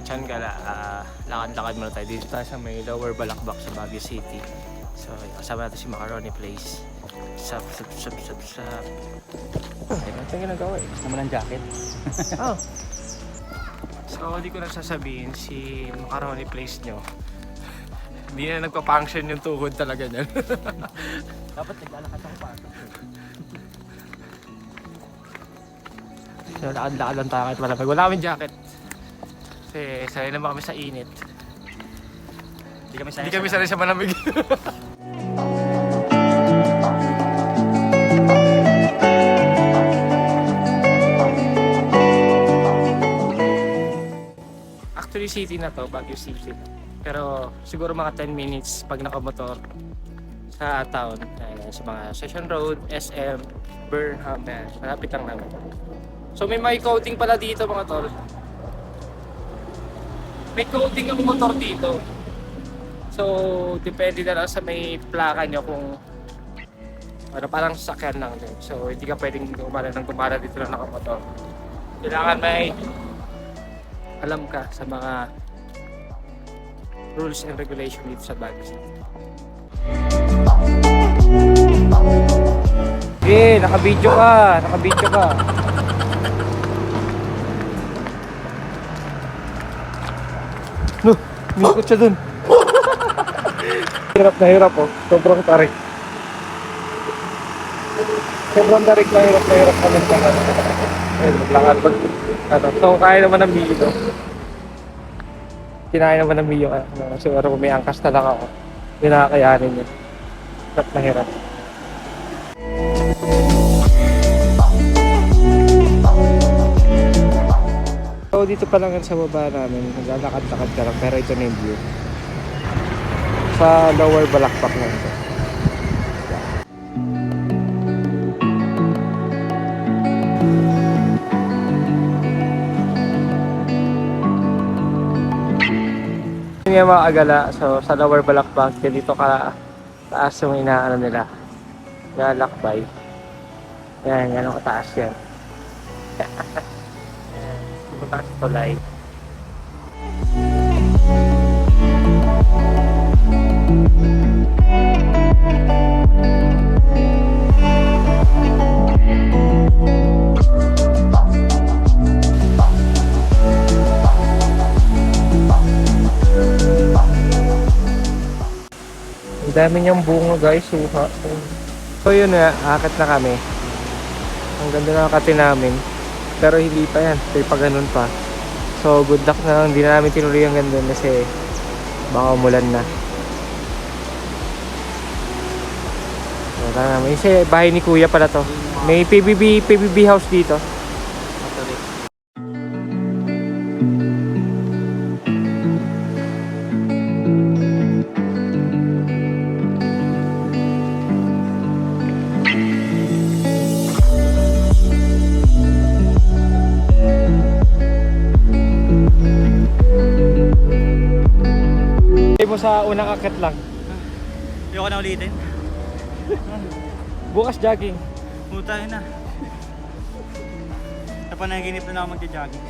Tiangala, lakad-lakad muna tayo. Dito tayo sa may Lower Balakbak sa Baguio City. So, kasama natin si Macaroni Place. Sup. Ay, ba't yung ginagawa eh? Gusto naman ang jacket. Oh. So, hindi ko na sasabihin si Macaroni Place nyo. Hindi na nagpa-function yung tuhod talaga niyan. Dapat naglalakad ako pa. So, lakad-lakad lang tayo kahit malamig. Wala kaming jacket. Kasi sanay naman kami sa init. Hindi kami sanay sa malamig. Actually, city na to, Baguio City. Pero siguro mga 10 minutes pag nakamotor sa town. Sa mga Session Road, SM, Burnham, malapit lang namin. So may coding pala dito mga tol. May coding ang motor dito. So depende na lang sa may plaka nyo kung ano, parang sasakyan lang din. So hindi ka pwedeng gumala dito lang nakamotor. Kailangan may alam ka sa mga rules and regulation dito sa Baguio City. Naka-video ka. No, umikot siya dun. Hirap oh. Sobrang tarik. Hirap kami sa maglakad. So, kaya naman ng Mio. Kinaya naman ng Mio. Siguro may angkas na lang ako. Pinakakayanin yun. Hirap. So, dito pa lang sa baba namin. Naglalakad-lakad ka lang. Pero ito na yung view. Sa Lower Balakbak lang ito. Yun yung mga agala. So, sa Lower Balakbak, dito ka taas yung inaano nila. Nalakbay. Yan ang kataas yan. Taas tulay. Ang dami niyang bunga guys, suha. So yun na, akit na kami. Ang ganda ng kati namin. Pero hindi pa yan, may pa ganun pa. So good luck na lang, hindi na namin tinuloy ang ganda kasi baka umulan na. Wala naman, kasi bahay ni kuya pala to. May PBB house dito. Mo sa unang akit lang. Ayoko na ulitin. Bukas jogging. Puta yun na. Napanaginip na ako magja-jogging.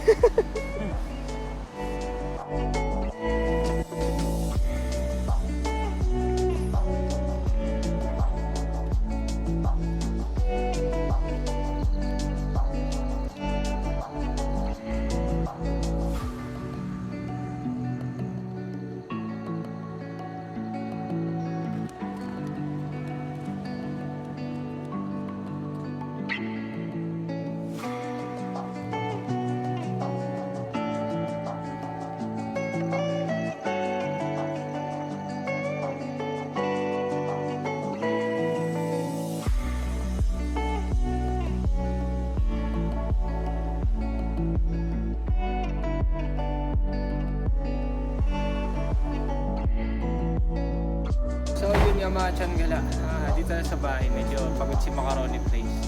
So yun yung mga Tiangala. Dito na sa bahay, medyo pagod si Macaroni Place.